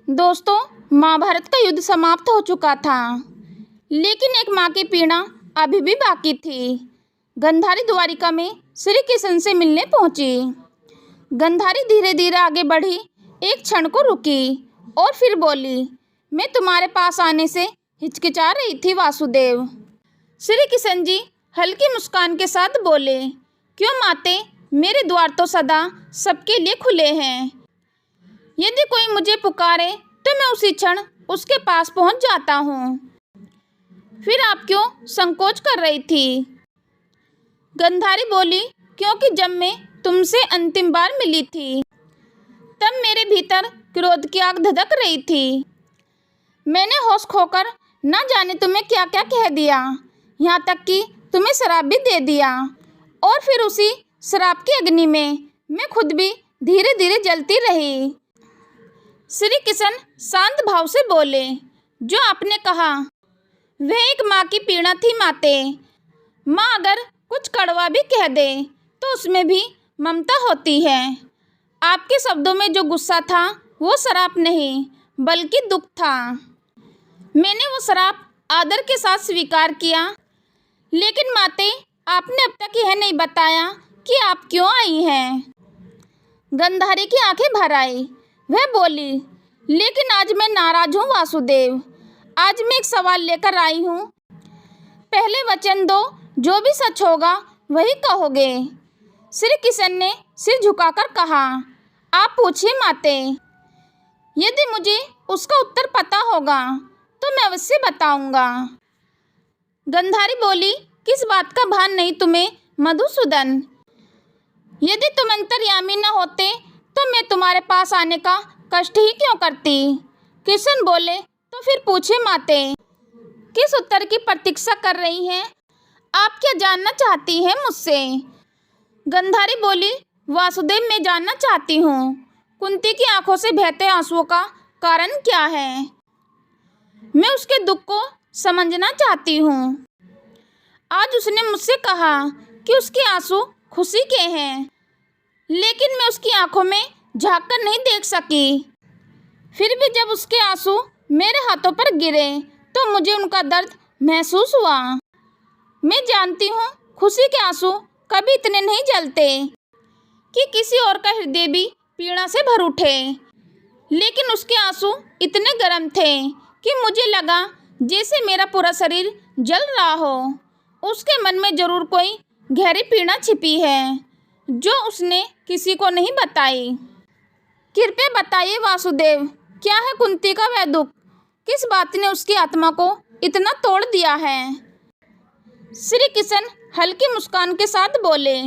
दोस्तों, महाभारत का युद्ध समाप्त हो चुका था, लेकिन एक माँ की पीड़ा अभी भी बाकी थी। गंधारी द्वारिका में श्री कृष्ण से मिलने पहुंची। गंधारी धीरे धीरे आगे बढ़ी, एक क्षण को रुकी और फिर बोली, मैं तुम्हारे पास आने से हिचकिचा रही थी वासुदेव। श्री कृष्ण जी हल्की मुस्कान के साथ बोले, क्यों माते, मेरे द्वार तो सदा सबके लिए खुले हैं। यदि कोई मुझे पुकारे तो मैं उसी क्षण उसके पास पहुंच जाता हूँ। फिर आप क्यों संकोच कर रही थी? गंधारी बोली, क्योंकि जब मैं तुमसे अंतिम बार मिली थी तब मेरे भीतर क्रोध की आग धधक रही थी। मैंने होश खोकर न जाने तुम्हें क्या क्या कह दिया, यहाँ तक कि तुम्हें शराब भी दे दिया। और फिर उसी शराब की अग्नि में मैं खुद भी धीरे धीरे जलती रही। श्री कृष्ण शांत भाव से बोले, जो आपने कहा वह एक माँ की पीड़ा थी माते। माँ अगर कुछ कड़वा भी कह दे तो उसमें भी ममता होती है। आपके शब्दों में जो गुस्सा था वो शराब नहीं बल्कि दुख था। मैंने वो शराब आदर के साथ स्वीकार किया, लेकिन माते आपने अब तक यह नहीं बताया कि आप क्यों आई हैं। गंधारी की आंखें भर आई। वह बोली, लेकिन आज मैं नाराज हूँ वासुदेव। आज मैं एक सवाल लेकर आई हूँ। पहले वचन दो, जो भी सच होगा वही कहोगे। श्री कृष्ण ने सिर झुकाकर कहा, आप पूछिए माते। यदि मुझे उसका उत्तर पता होगा तो मैं अवश्य बताऊंगा। गंधारी बोली, किस बात का भान नहीं तुम्हें मधुसूदन? यदि तुम अंतर्यामी न होते तो मैं तुम्हारे पास आने का कष्ट ही क्यों करती? कृष्ण बोले, तो फिर पूछे माते, किस उत्तर की प्रतीक्षा कर रही हैं? आप क्या जानना चाहती हैं मुझसे? गंधारी बोली, वासुदेव मैं जानना चाहती हूँ, कुंती की आंखों से बहते आंसुओं का कारण क्या है? मैं उसके दुख को समझना चाहती हूँ। आज उसने मुझसे कहा कि उसके आंसू खुशी के हैं, लेकिन मैं उसकी आंखों में झांक कर नहीं देख सकी। फिर भी जब उसके आंसू मेरे हाथों पर गिरे तो मुझे उनका दर्द महसूस हुआ। मैं जानती हूँ खुशी के आंसू कभी इतने नहीं जलते कि किसी और का हृदय भी पीड़ा से भर उठे, लेकिन उसके आंसू इतने गर्म थे कि मुझे लगा जैसे मेरा पूरा शरीर जल रहा हो। उसके मन में जरूर कोई गहरी पीड़ा छिपी है जो उसने किसी को नहीं बताई। कृपया बताइए वासुदेव, क्या है कुंती का वह दुख? किस बात ने उसकी आत्मा को इतना तोड़ दिया है? श्री कृष्ण हल्की मुस्कान के साथ बोले,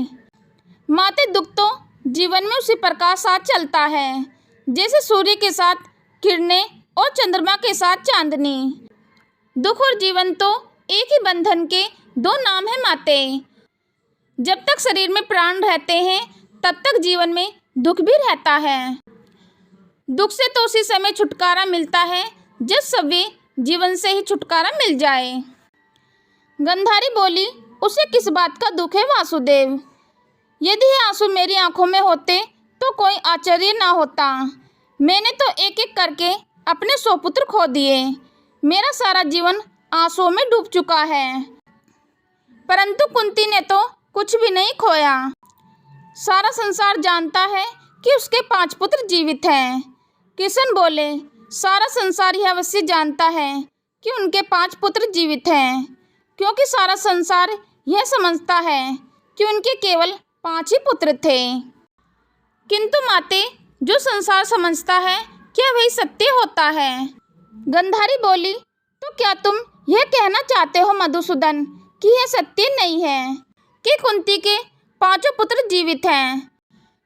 माते दुख तो जीवन में उसी प्रकार साथ चलता है जैसे सूर्य के साथ किरणें और चंद्रमा के साथ चांदनी। दुख और जीवन तो एक ही बंधन के दो नाम है माते। जब तक शरीर में प्राण रहते हैं तब तक जीवन में दुख भी रहता है। दुख से तो उसी समय छुटकारा मिलता है जब सभी जीवन से ही छुटकारा मिल जाए। गंधारी बोली, उसे किस बात का दुख है वासुदेव? यदि ये आंसू मेरी आंखों में होते तो कोई आश्चर्य ना होता। मैंने तो एक एक करके अपने 100 पुत्र खो दिए। मेरा सारा जीवन आंसुओं में डूब चुका है, परंतु कुंती ने तो कुछ भी नहीं खोया। सारा संसार जानता है कि उसके 5 पुत्र जीवित हैं। कृष्ण बोले, सारा संसार यह अवश्य जानता है कि उनके 5 पुत्र जीवित हैं, क्योंकि सारा संसार यह समझता है कि उनके केवल 5 ही पुत्र थे। किंतु माते, जो संसार समझता है क्या वही सत्य होता है? गंधारी बोली, तो क्या तुम यह कहना चाहते हो मधुसूदन कि यह सत्य नहीं है कि कुंती के 5 पुत्र जीवित हैं?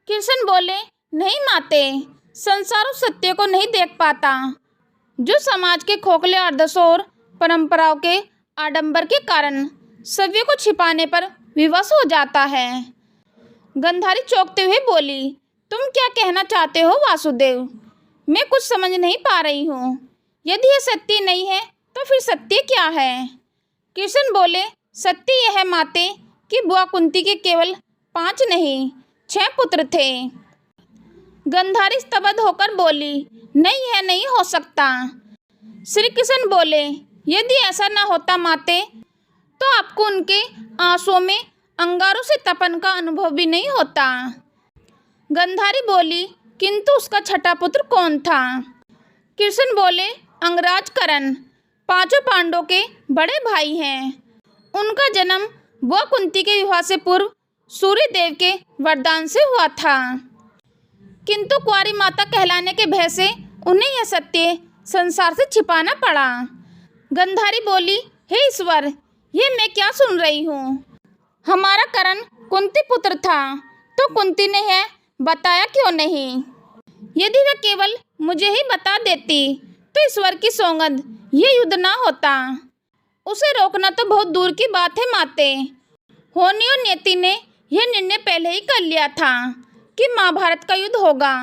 कृष्ण बोले, नहीं माते, संसार उस सत्य को नहीं देख पाता जो समाज के खोखले आदर्शों और परंपराओं के आडंबर के कारण सभी को छिपाने पर विवश हो जाता है। गंधारी चौंकते हुए बोली, तुम क्या कहना चाहते हो वासुदेव? मैं कुछ समझ नहीं पा रही हूँ। यदि यह सत्य नहीं है तो फिर सत्य क्या है? कृष्ण बोले, सत्य यह है माते कि बुआ कुंती के केवल 5 नहीं 6 पुत्र थे। गंधारी स्तब्ध होकर बोली, नहीं, यह नहीं हो सकता। श्री कृष्ण बोले, यदि ऐसा न होता माते, तो आपको उनके आंसुओं में अंगारों से तपन का अनुभव भी नहीं होता। गंधारी बोली, किंतु उसका छठा पुत्र कौन था? कृष्ण बोले, अंगराज कर्ण, पांचों पांडवों के बड़े भाई हैं। उनका जन्म बुआ कुंती के विवाह से पूर्व सूर्य देव के वरदान से हुआ था, किंतु कुंवारी माता कहलाने के भय से उन्हें यह सत्य संसार से छिपाना पड़ा। गंधारी बोली, हे ईश्वर, ये मैं क्या सुन रही हूँ? हमारा कर्ण कुंती पुत्र था, तो कुंती ने यह बताया क्यों नहीं? यदि वह केवल मुझे ही बता देती तो ईश्वर की सौगंध ये युद्ध ना होता। उसे रोकना तो बहुत दूर की बात है माते। होनी और नियति ने यह निर्णय पहले ही कर लिया था कि महाभारत का युद्ध होगा।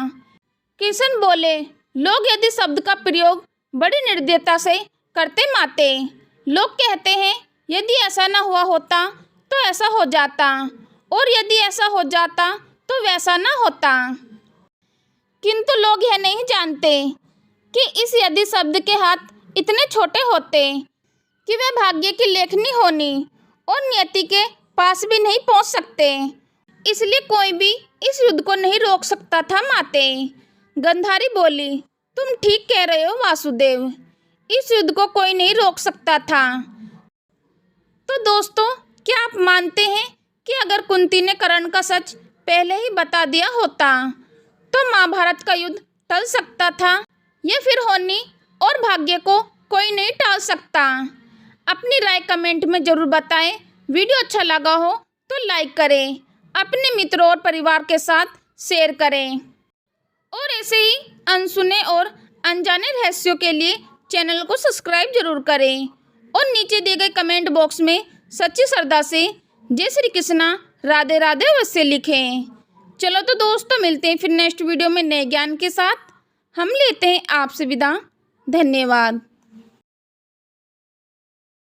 कृष्ण बोले, लोग यदि शब्द का प्रयोग बड़ी निर्दयता से करते माते। लोग कहते हैं यदि ऐसा न हुआ होता तो ऐसा हो जाता, और यदि ऐसा हो जाता तो वैसा न होता। किंतु लोग यह नहीं जानते कि इस यदि शब्द के हाथ इतने छोटे होते कि वे भाग्य की लेखनी होनी और नियति के पास भी नहीं पहुंच सकते। इसलिए कोई भी इस युद्ध को नहीं रोक सकता था माते। गंधारी बोली, तुम ठीक कह रहे हो वासुदेव, इस युद्ध को कोई नहीं रोक सकता था। तो दोस्तों, क्या आप मानते हैं कि अगर कुंती ने कर्ण का सच पहले ही बता दिया होता तो महाभारत का युद्ध टल सकता था, या फिर होनी और भाग्य को कोई नहीं टाल सकता? अपनी राय कमेंट में ज़रूर बताएं। वीडियो अच्छा लगा हो तो लाइक करें, अपने मित्रों और परिवार के साथ शेयर करें, और ऐसे ही अनसुने और अनजाने रहस्यों के लिए चैनल को सब्सक्राइब जरूर करें, और नीचे दिए गए कमेंट बॉक्स में सच्ची श्रद्धा से जय श्री कृष्णा, राधे राधे अवश्य लिखें। चलो तो दोस्तों, मिलते हैं फिर नेक्स्ट वीडियो में नए ज्ञान के साथ। हम लेते हैं आपसे विदा। धन्यवाद।